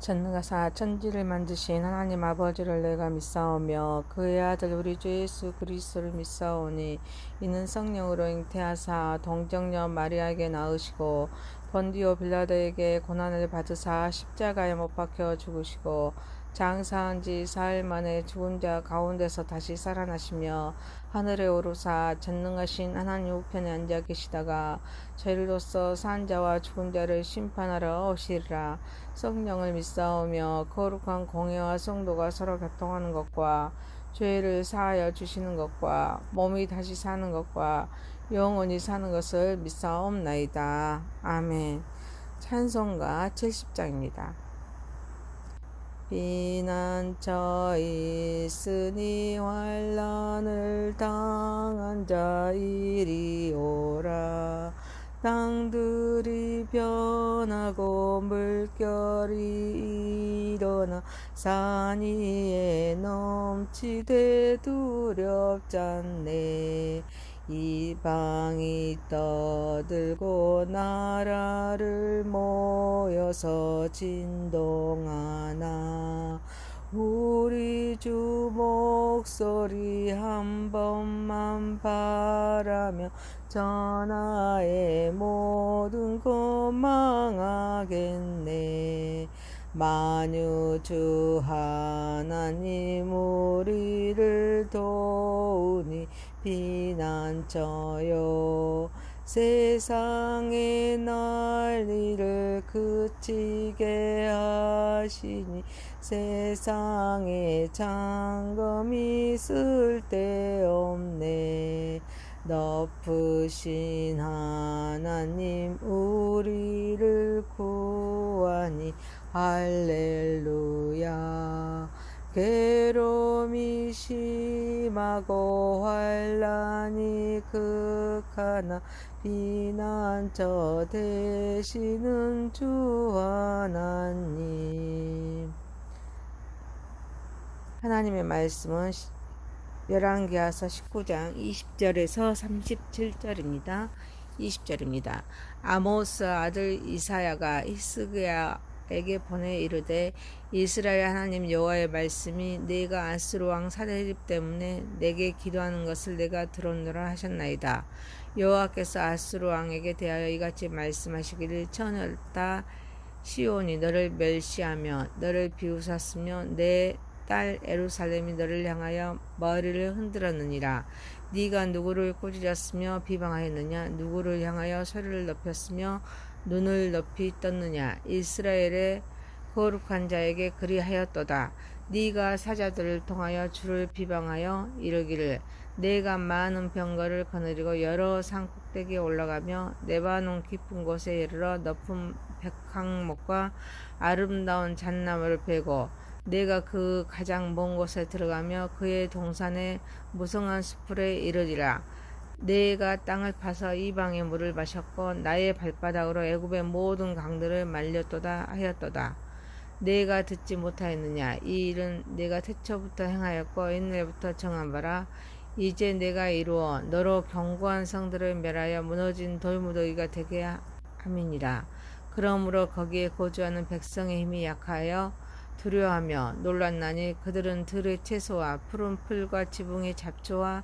전능하사 천지를 만드신 하나님 아버지를 내가 믿사오며 그의 아들 우리 주 예수 그리스도를 믿사오니 이는 성령으로 잉태하사 동정녀 마리아에게 낳으시고 본디오 빌라도에게 고난을 받으사 십자가에 못 박혀 죽으시고 장사한 지 사흘 만에 죽은 자 가운데서 다시 살아나시며 하늘에 오르사 전능하신 하나님 우편에 앉아 계시다가 저희로서 산 자와 죽은 자를 심판하러 오시리라. 성령을 믿사오며 거룩한 공예와 성도가 서로 교통하는 것과 죄를 사하여 주시는 것과 몸이 다시 사는 것과 영원히 사는 것을 믿사옵나이다. 아멘. 찬송가 70장입니다. 비난처 있으니 환난을 당한 자 이리오라. 땅들이 변하고 물결이 일어나 산 위에 넘치되 두렵잖네. 이방이 떠들고 나라를 모여서 진동하나 우리 주 목소리 한 번만 바라며 전하의 모든 것 망하겠네. 만유주 하나님 우리를 도우니 비난처요 세상의 난리를 그치게 하시니 세상에 장검이 쓸데없네. 높으신 하나님 우리를 구하니 할렐루야. 괴로움이 심하고 환난이 극하나 비난처 되시는 주 하나님. 하나님의 말씀은 열왕기하서 19장 20절에서 37절입니다. 20절입니다. 아모스 아들 이사야가 히스기야에게 보내 이르되 이스라엘 하나님 여호와의 말씀이 내가 아스루 왕 사내립 때문에 내게 기도하는 것을 내가 들었노라 하셨나이다. 여호와께서 아스루 왕에게 대하여 이같이 말씀하시기를 처녀다 시온이 너를 멸시하며 너를 비웃었으며 내 딸 에루살렘이 너를 향하여 머리를 흔들었느니라. 네가 누구를 꾸짖었으며 비방하였느냐? 누구를 향하여 소리를 높였으며 눈을 높이 떴느냐? 이스라엘의 거룩한 자에게 그리하였도다. 네가 사자들을 통하여 주를 비방하여 이르기를 내가 많은 병거를 거느리고 여러 산 꼭대기에 올라가며 레바논 깊은 곳에 이르러 높은 백항목과 아름다운 잣나무를 베고 내가 그 가장 먼 곳에 들어가며 그의 동산의 무성한 수풀에 이르리라. 내가 땅을 파서 이방의 물을 마셨고 나의 발바닥으로 애굽의 모든 강들을 말렸도다 하였도다. 내가 듣지 못하였느냐? 이 일은 내가 태초부터 행하였고 옛날부터 정한 바라. 이제 내가 이루어 너로 견고한 성들을 멸하여 무너진 돌무더기가 되게 함이니라. 그러므로 거기에 거주하는 백성의 힘이 약하여 두려워하며 놀랐나니 그들은 들의 채소와 푸른 풀과 지붕의 잡초와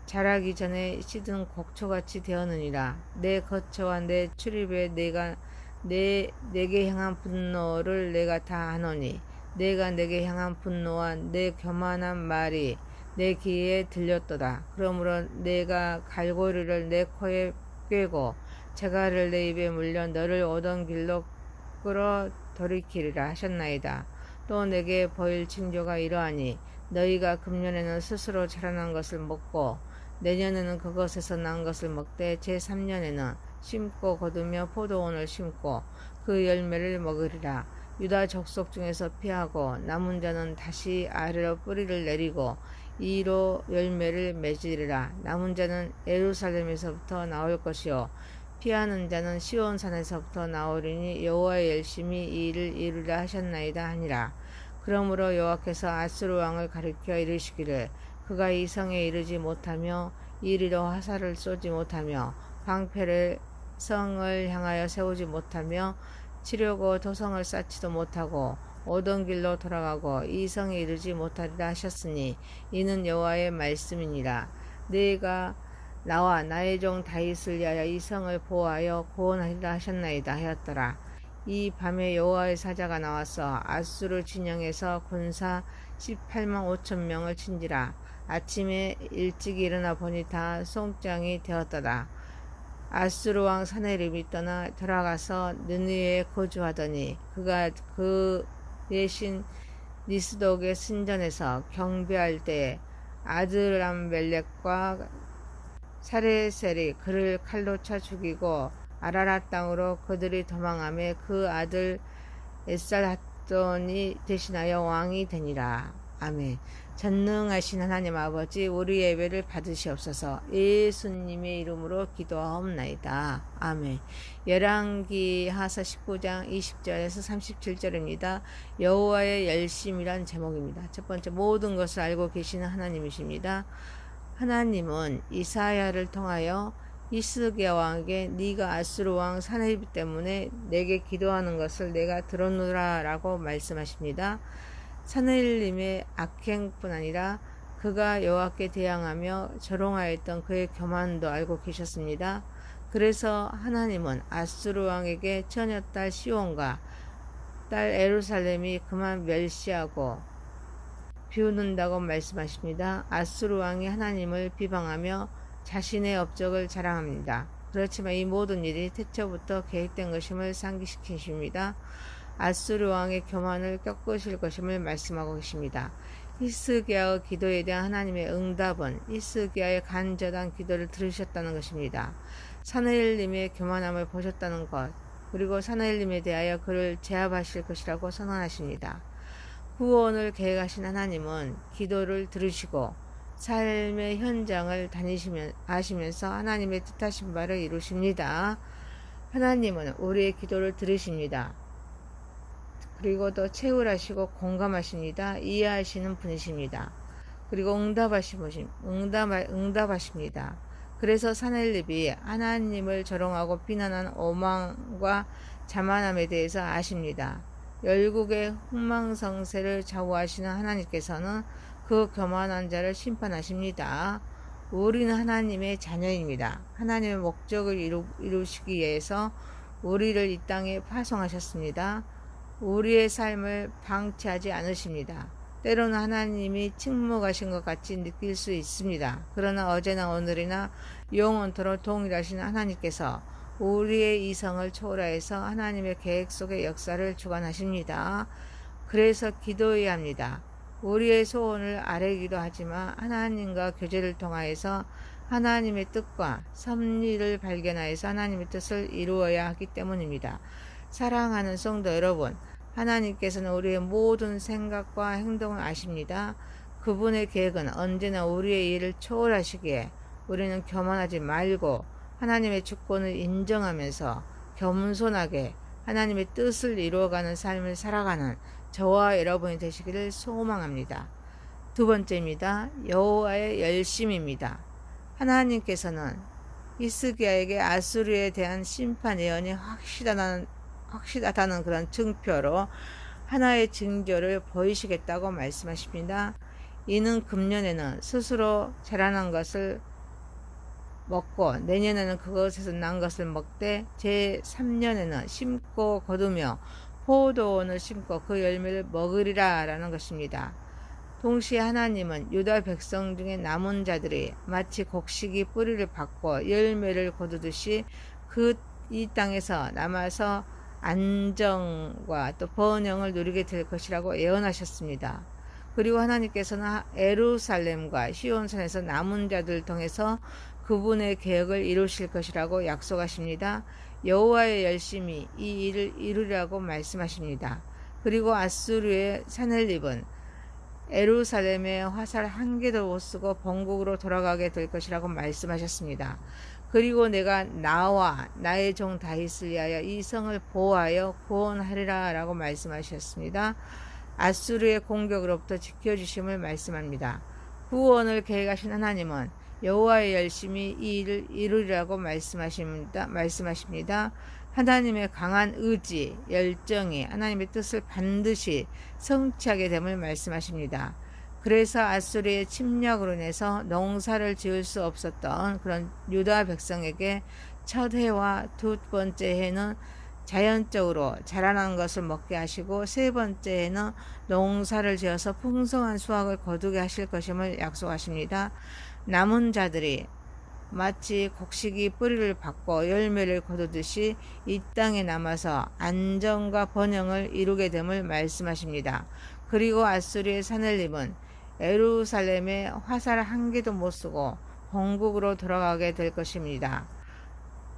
자라기 전에 시든 곡초같이 되었느니라. 내 거처와 내 출입에 내게 향한 분노를 내가 다 아노니 내가 내게 향한 분노와 내 교만한 말이 내 귀에 들렸도다. 그러므로 내가 갈고리를 내 코에 꿰고 재갈을 내 입에 물려 너를 오던 길로 끌어 돌이키리라 하셨나이다. 또 내게 보일 징조가 이러하니 너희가 금년에는 스스로 자라난 것을 먹고 내년에는 그것에서 난 것을 먹되 제3년에는 심고 거두며 포도원을 심고 그 열매를 먹으리라. 유다 족속 중에서 피하고 남은 자는 다시 아래로 뿌리를 내리고 이로 열매를 맺으리라. 남은 자는 예루살렘에서부터 나올 것이요 피하는 자는 시온산에서부터 나오리니 여호와의 열심히 이 일을 이루리라 하셨나이다 하니라. 그러므로 여호와께서 아스루 왕을 가리켜 이르시기를 그가 이 성에 이르지 못하며 이리로 화살을 쏘지 못하며 방패를 성을 향하여 세우지 못하며 치려고 도성을 쌓지도 못하고 오던 길로 돌아가고 이 성에 이르지 못하리라 하셨으니 이는 여호와의 말씀이니라. 내가 나와 나의 종 다윗을 위하여 이 성을 보호하여 구원하리라 하셨나이다 하였더라. 이 밤에 여호와의 사자가 나와서 아수르 진영에서 군사 18만 5천 명을 친지라. 아침에 일찍 일어나 보니 다 송장이 되었더라. 아수르 왕 사네립이 떠나 들어가서 느느웨에 거주하더니 그가 그 대신 니스독의 신전에서 경배할 때에 아드람멜렉과 사레셀이 그를 칼로 쳐 죽이고 아라랏 땅으로 그들이 도망하며 그 아들 에살핫돈이 대신하여 왕이 되니라. 아멘. 전능하신 하나님 아버지, 우리 예배를 받으시옵소서. 예수님의 이름으로 기도하옵나이다. 아멘. 열왕기 하사 19장 20절에서 37절입니다. 여호와의 열심이란 제목입니다. 첫 번째, 모든 것을 알고 계시는 하나님이십니다. 하나님은 이사야를 통하여 히스기야 왕에게 네가 아수르 왕 사네립 때문에 내게 기도하는 것을 내가 들었노라 라고 말씀하십니다. 사네립의 악행뿐 아니라 그가 여호와께 대항하며 조롱하였던 그의 교만도 알고 계셨습니다. 그래서 하나님은 아수르 왕에게 처녀딸 시온과 딸 에루살렘이 그만 멸시하고 비웃는다고 말씀하십니다. 아수르 왕이 하나님을 비방하며 자신의 업적을 자랑합니다. 그렇지만 이 모든 일이 태초부터 계획된 것임을 상기시키십니다. 아수르 왕의 교만을 꺾으실 것임을 말씀하고 계십니다. 히스기야의 기도에 대한 하나님의 응답은 히스기야의 간절한 기도를 들으셨다는 것입니다. 사무엘님의 교만함을 보셨다는 것, 그리고 사무엘님에 대하여 그를 제압하실 것이라고 선언하십니다. 구원을 계획하신 하나님은 기도를 들으시고 삶의 현장을 아시면서 하나님의 뜻하신 바를 이루십니다. 하나님은 우리의 기도를 들으십니다. 그리고 또 채울하시고 공감하십니다. 이해하시는 분이십니다. 그리고 응답하십니다. 그래서 사넬립이 하나님을 조롱하고 비난한 오만과 자만함에 대해서 아십니다. 열국의 흥망성쇠를 좌우하시는 하나님께서는 그 교만한 자를 심판하십니다. 우리는 하나님의 자녀입니다. 하나님의 목적을 이루시기 위해서 우리를 이 땅에 파송하셨습니다. 우리의 삶을 방치하지 않으십니다. 때로는 하나님이 침묵하신 것 같이 느낄 수 있습니다. 그러나 어제나 오늘이나 영원토록 동일하신 하나님께서 우리의 이성을 초월하여서 하나님의 계획 속의 역사를 주관하십니다. 그래서 기도해야 합니다. 우리의 소원을 아뢰기도 하지만 하나님과 교제를 통하여서 하나님의 뜻과 섭리를 발견하여서 하나님의 뜻을 이루어야 하기 때문입니다. 사랑하는 성도 여러분, 하나님께서는 우리의 모든 생각과 행동을 아십니다. 그분의 계획은 언제나 우리의 일을 초월하시기에 우리는 교만하지 말고 하나님의 주권을 인정하면서 겸손하게 하나님의 뜻을 이루어가는 삶을 살아가는 저와 여러분이 되시기를 소망합니다. 두 번째입니다. 여호와의 열심입니다. 하나님께서는 히스기야에게 아수르에 대한 심판 예언이 확실하다는 그런 증표로 하나의 징조를 보이시겠다고 말씀하십니다. 이는 금년에는 스스로 자라난 것을 먹고 내년에는 그것에서 난 것을 먹되 제3년에는 심고 거두며 포도원을 심고 그 열매를 먹으리라 라는 것입니다. 동시에 하나님은 유다 백성 중에 남은 자들이 마치 곡식이 뿌리를 받고 열매를 거두듯이 이 땅에서 남아서 안정과 또 번영을 누리게 될 것이라고 예언하셨습니다. 그리고 하나님께서는 예루살렘과 시온산에서 남은 자들을 통해서 그분의 계획을 이루실 것이라고 약속하십니다. 여호와의 열심히 이 일을 이루리라고 말씀하십니다. 그리고 아수르의 사넬립은 예루살렘에 화살 한 개도 못 쓰고 본국으로 돌아가게 될 것이라고 말씀하셨습니다. 그리고 내가 나와 나의 종 다윗을 위하여 이 성을 보호하여 구원하리라 라고 말씀하셨습니다. 아수르의 공격으로부터 지켜주심을 말씀합니다. 구원을 계획하신 하나님은 여호와의 열심히 이 일을 이루리라고 말씀하십니다. 하나님의 강한 의지, 열정이 하나님의 뜻을 반드시 성취하게 됨을 말씀하십니다. 그래서 아수리의 침략으로 인해서 농사를 지을 수 없었던 그런 유다 백성에게 첫 해와 두 번째 해는 자연적으로 자라난 것을 먹게 하시고 세 번째 해는 농사를 지어서 풍성한 수확을 거두게 하실 것임을 약속하십니다. 남은 자들이 마치 곡식이 뿌리를 받고 열매를 거두듯이 이 땅에 남아서 안정과 번영을 이루게 됨을 말씀하십니다. 그리고 아수리의 사늘림은 예루살렘에 화살 한 개도 못 쓰고 본국으로 돌아가게 될 것입니다.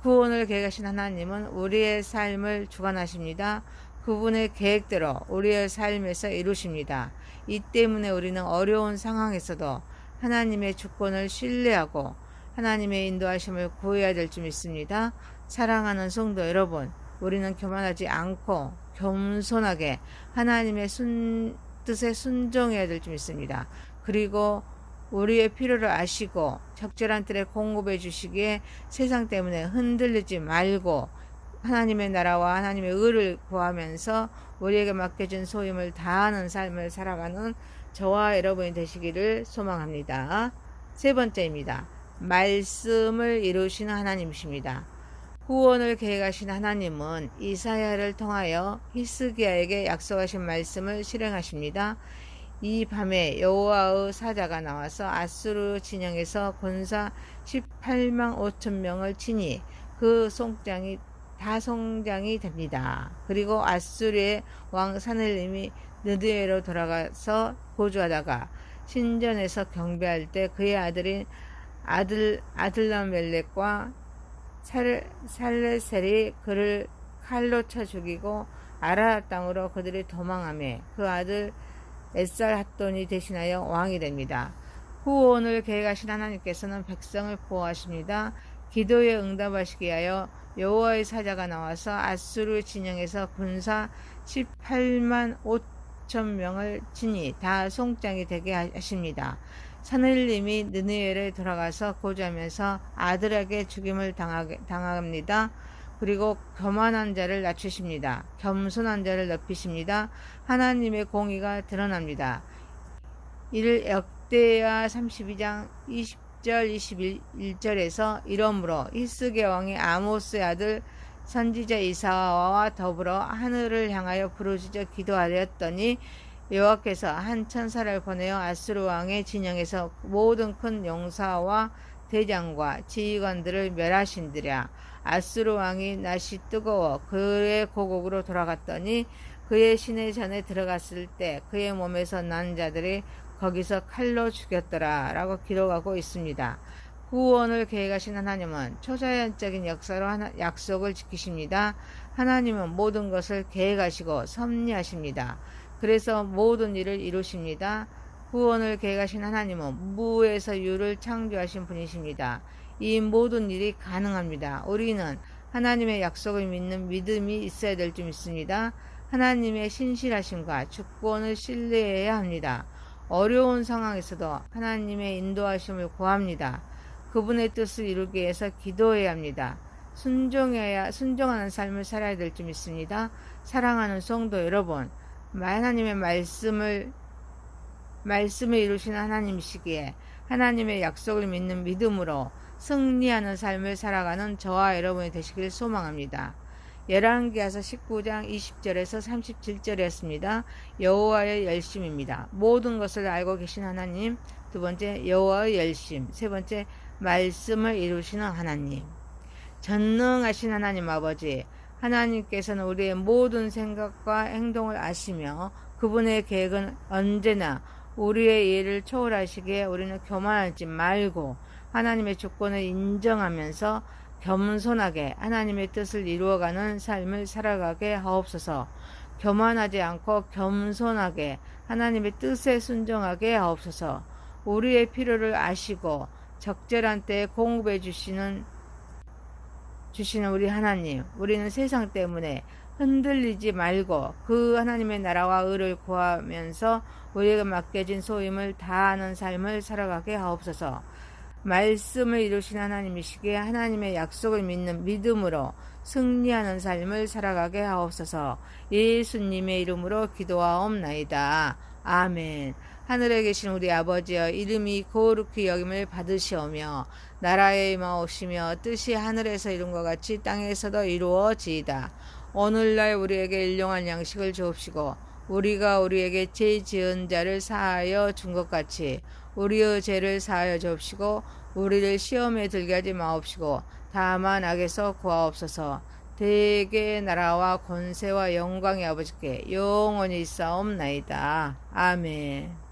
구원을 계획하신 하나님은 우리의 삶을 주관하십니다. 그분의 계획대로 우리의 삶에서 이루십니다. 이 때문에 우리는 어려운 상황에서도 하나님의 주권을 신뢰하고 하나님의 인도하심을 구해야 될 줄 믿습니다. 사랑하는 성도 여러분, 우리는 교만하지 않고 겸손하게 하나님의 뜻에 순종해야 될 줄 믿습니다. 그리고 우리의 필요를 아시고 적절한 때에 공급해 주시기에 세상 때문에 흔들리지 말고 하나님의 나라와 하나님의 의를 구하면서 우리에게 맡겨진 소임을 다하는 삶을 살아가는 저와 여러분이 되시기를 소망합니다. 세 번째입니다. 말씀을 이루시는 하나님이십니다. 구원을 계획하신 하나님은 이사야를 통하여 히스기야에게 약속하신 말씀을 실행하십니다. 이 밤에 여호와의 사자가 나와서 아수르 진영에서 군사 18만 5천 명을 치니 그 송장이 다 성장이 됩니다. 그리고 아수르의 왕 사늘림이 느드웨로 돌아가서 거주하다가 신전에서 경배할 때 그의 아들인 아들라멜렉과 살레셀이 그를 칼로 쳐 죽이고 아라라 땅으로 그들이 도망하며 그 아들 에살핫돈이 대신하여 왕이 됩니다. 구원을 계획하신 하나님께서는 백성을 보호하십니다. 기도에 응답하시기 위하여 여호와의 사자가 나와서 아수르 진영에서 군사 18만 5천 명을 치니 다 송장이 되게 하십니다. 사늘림이 느느웨를 돌아가서 거주하면서 아들에게 죽임을 당합니다. 그리고 교만한 자를 낮추십니다. 겸손한 자를 높이십니다. 하나님의 공의가 드러납니다. 이를 역대하 32장 20절 21절에서 이러므로 히스기야 왕이 아모스의 아들 선지자 이사야와 더불어 하늘을 향하여 부르짖어 기도하였더니 여호와께서 한 천사를 보내어 아수르 왕의 진영에서 모든 큰 용사와 대장과 지휘관들을 멸하신지라. 아수르 왕이 낯이 뜨거워 그의 고국으로 돌아갔더니 그의 시내전에 들어갔을 때 그의 몸에서 난 자들이 거기서 칼로 죽였더라 라고 기록하고 있습니다. 구원을 계획하신 하나님은 초자연적인 역사로 약속을 지키십니다. 하나님은 모든 것을 계획하시고 섭리하십니다. 그래서 모든 일을 이루십니다. 구원을 계획하신 하나님은 무에서 유를 창조하신 분이십니다. 이 모든 일이 가능합니다. 우리는 하나님의 약속을 믿는 믿음이 있어야 될 줄 믿습니다. 하나님의 신실하심과 주권을 신뢰해야 합니다. 어려운 상황에서도 하나님의 인도하심을 구합니다. 그분의 뜻을 이루기 위해서 기도해야 합니다. 순종하는 삶을 살아야 될 줄 믿습니다. 사랑하는 성도 여러분, 하나님의 말씀을 이루시는 하나님이시기에 하나님의 약속을 믿는 믿음으로 승리하는 삶을 살아가는 저와 여러분이 되시길 소망합니다. 열왕기하서 19장 20절에서 37절이었습니다. 여호와의 열심입니다. 모든 것을 알고 계신 하나님. 두 번째, 여호와의 열심. 세 번째, 말씀을 이루시는 하나님. 전능하신 하나님 아버지, 하나님께서는 우리의 모든 생각과 행동을 아시며 그분의 계획은 언제나 우리의 이해를 초월하시기에 우리는 교만하지 말고 하나님의 주권을 인정하면서 겸손하게 하나님의 뜻을 이루어가는 삶을 살아가게 하옵소서. 교만하지 않고 겸손하게 하나님의 뜻에 순종하게 하옵소서. 우리의 필요를 아시고 적절한 때에 공급해 주시는 우리 하나님, 우리는 세상 때문에 흔들리지 말고 그 하나님의 나라와 의를 구하면서 우리에게 맡겨진 소임을 다하는 삶을 살아가게 하옵소서. 말씀을 이루신 하나님이시기에 하나님의 약속을 믿는 믿음으로 승리하는 삶을 살아가게 하옵소서. 예수님의 이름으로 기도하옵나이다. 아멘. 하늘에 계신 우리 아버지여, 이름이 거룩히 여김을 받으시오며 나라에 임하옵시며 뜻이 하늘에서 이룬 것 같이 땅에서도 이루어지이다. 오늘날 우리에게 일용할 양식을 주옵시고 우리가 우리에게 죄 지은 자를 사하여 준 것 같이 우리의 죄를 사하여 주옵시고 우리를 시험에 들게 하지 마옵시고 다만 악에서 구하옵소서. 대개 나라와 권세와 영광이 아버지께 영원히 있사옵나이다. 아멘.